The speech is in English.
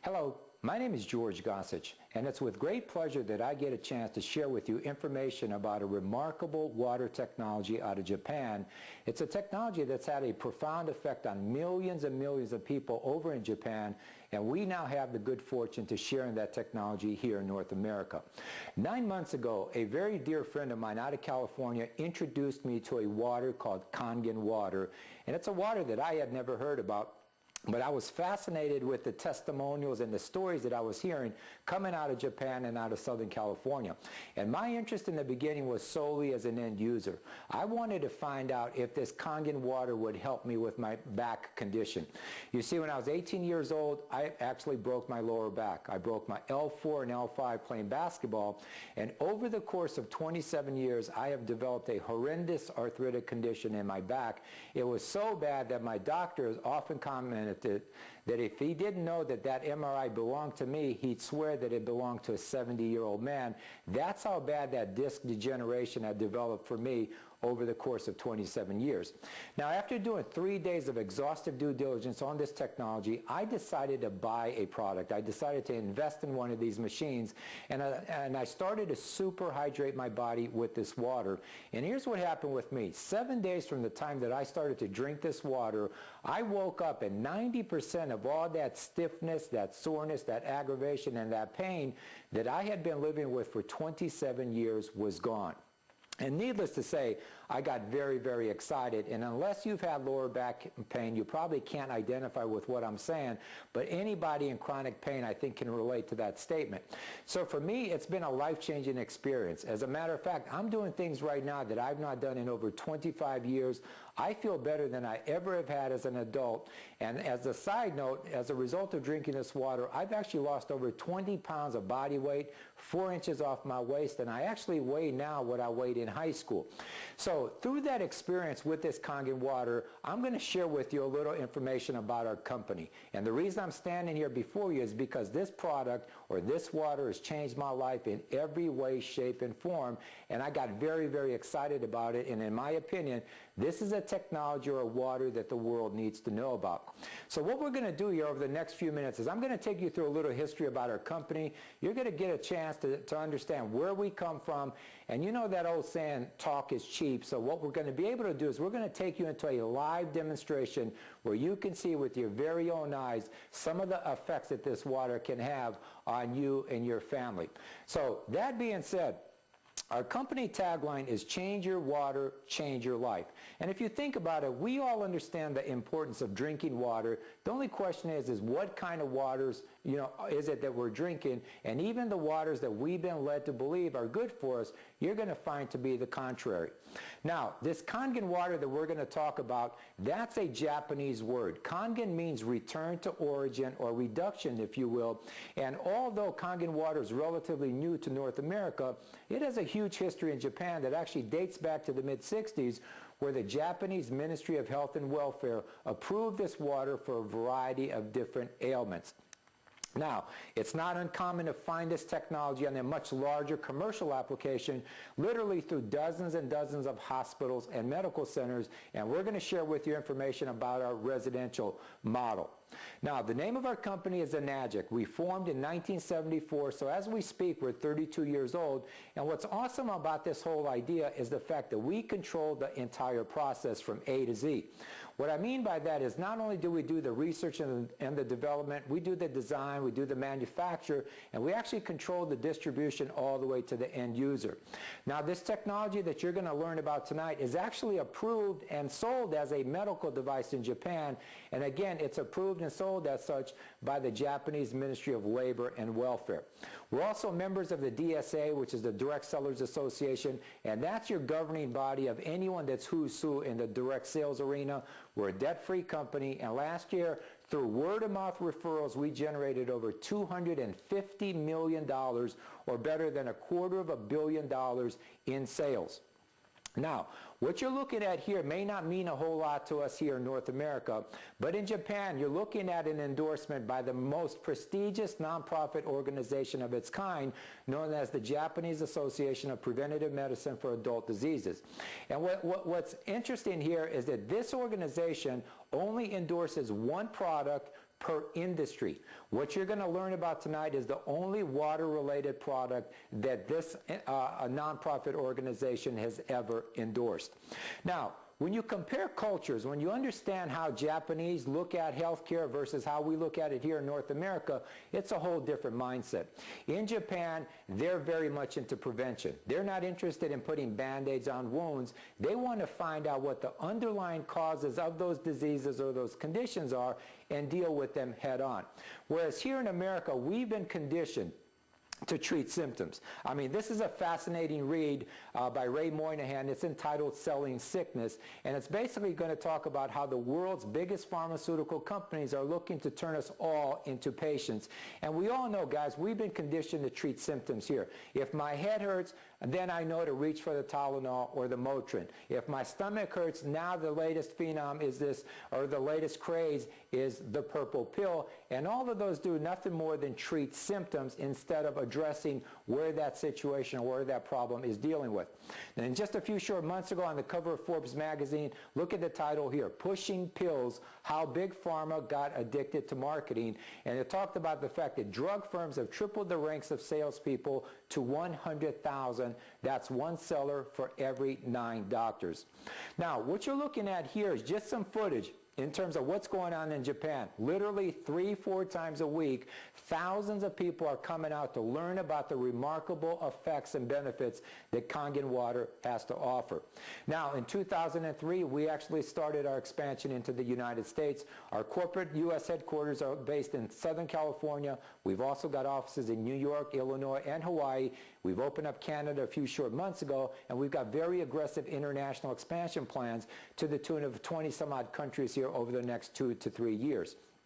Hello, my name is George Gossage, and it's with great pleasure that I get a chance to share with you information about a remarkable water technology out of Japan. It's a technology that's had a profound effect on millions and millions of people over in Japan, and we now have the good fortune to share in that technology here in North America. 9 months ago, a very dear friend of mine out of California introduced me to a water called Kangen water, and it's a water that I had never heard about. But I was fascinated with the testimonials and the stories that I was hearing coming out of Japan and out of Southern California. And my interest in the beginning was solely as an end user. I wanted to find out if this Kangen water would help me with my back condition. You see, when I was 18 years old, I actually broke my lower back. I broke my L4 and L5 playing basketball. And over the course of 27 years, I have developed a horrendous arthritic condition in my back. It was so bad that my doctors often commented that if he didn't know that that MRI belonged to me, he'd swear that it belonged to a 70-year-old man. That's how bad that disc degeneration had developed for me over the course of 27 years. Now, after doing 3 days of exhaustive due diligence on this technology, I decided to buy a product. I decided to invest in one of these machines, and I started to super hydrate my body with this water. And here's what happened with me. 7 days from the time that I started to drink this water, I woke up and 90% of all that stiffness, that soreness, that aggravation, and that pain that I had been living with for 27 years was gone. And needless to say, I got very, very excited. And unless you've had lower back pain, you probably can't identify with what I'm saying. But anybody in chronic pain, I think, can relate to that statement. So for me, it's been a life-changing experience. As a matter of fact, I'm doing things right now that I've not done in over 25 years. I feel better than I ever have had as an adult. And as a side note, as a result of drinking this water, I've actually lost over 20 pounds of body weight, 4 inches off my waist, and I actually weigh now what I weighed in high school. So through that experience with this Kangen water, I'm going to share with you a little information about our company. And the reason I'm standing here before you is because this product or this water has changed my life in every way, shape, and form. And I got very, very excited about it. And in my opinion, this is a technology or a water that the world needs to know about. So what we're going to do here over the next few minutes is I'm going to take you through a little history about our company. You're going to get a chance to understand where we come from. And you know that old saying, talk is cheap. So what we're going to be able to do is we're going to take you into a live demonstration where you can see with your very own eyes some of the effects that this water can have on you and your family. So that being said, our company tagline is change your water, change your life. And if you think about it, we all understand the importance of drinking water. The only question is what kind of waters, is it that we're drinking? And even the waters that we've been led to believe are good for us, you're going to find to be the contrary. Now, this Kangen water that we're going to talk about, that's a Japanese word. Kangen means return to origin or reduction, if you will. And although Kangen water is relatively new to North America, it has a huge history in Japan that actually dates back to the mid-60s, where the Japanese Ministry of Health and Welfare approved this water for a variety of different ailments. Now, it's not uncommon to find this technology on a much larger commercial application, literally through dozens and dozens of hospitals and medical centers, and we're going to share with you information about our residential model. Now, the name of our company is Enagic. We formed in 1974, so as we speak, we're 32 years old. And what's awesome about this whole idea is the fact that we control the entire process from A to Z. What I mean by that is not only do we do the research and the development, we do the design, we do the manufacture, and we actually control the distribution all the way to the end user. Now, this technology that you're going to learn about tonight is actually approved and sold as a medical device in Japan. And again, it's approved and sold as such by the Japanese Ministry of Labor and Welfare. We're also members of the DSA, which is the Direct Sellers Association, and that's your governing body of anyone that's who's who in the direct sales arena. We're a debt-free company, and last year, through word-of-mouth referrals, we generated over $250 million, or better than $250 million in sales. Now, what you're looking at here may not mean a whole lot to us here in North America, but in Japan, you're looking at an endorsement by the most prestigious nonprofit organization of its kind, known as the Japanese Association of Preventive Medicine for Adult Diseases. And what's interesting here is that this organization only endorses one product per industry. What you're going to learn about tonight is the only water-related product that this a nonprofit organization has ever endorsed. Now, when you compare cultures, when you understand how Japanese look at healthcare versus how we look at it here in North America, it's a whole different mindset. In Japan, they're very much into prevention. They're not interested in putting Band-Aids on wounds. They want to find out what the underlying causes of those diseases or those conditions are and deal with them head on. Whereas here in America, we've been conditioned to treat symptoms. I mean, this is a fascinating read by Ray Moynihan. It's entitled Selling Sickness, and it's basically going to talk about how the world's biggest pharmaceutical companies are looking to turn us all into patients. And we all know, guys, we've been conditioned to treat symptoms here. If my head hurts, then I know to reach for the Tylenol or the Motrin. If my stomach hurts, now the latest phenom is this, or the latest craze is the purple pill. And all of those do nothing more than treat symptoms instead of addressing where that situation or where that problem is dealing with. And just a few short months ago on the cover of Forbes magazine, look at the title here, Pushing Pills, How Big Pharma Got Addicted to Marketing. And it talked about the fact that drug firms have tripled the ranks of salespeople to 100,000. That's one seller for every 9 doctors. Now, what you're looking at here is just some footage in terms of what's going on in Japan. Literally 3-4 times a week, thousands of people are coming out to learn about the remarkable effects and benefits that Kangen water has to offer. Now, in 2003, we actually started our expansion into the United States. Our corporate U.S. headquarters are based in Southern California. We've also got offices in New York, Illinois, and Hawaii. We've opened up Canada a few short months ago, and we've got very aggressive international expansion plans to the tune of 20 some odd countries here over the next 2 to 3 years.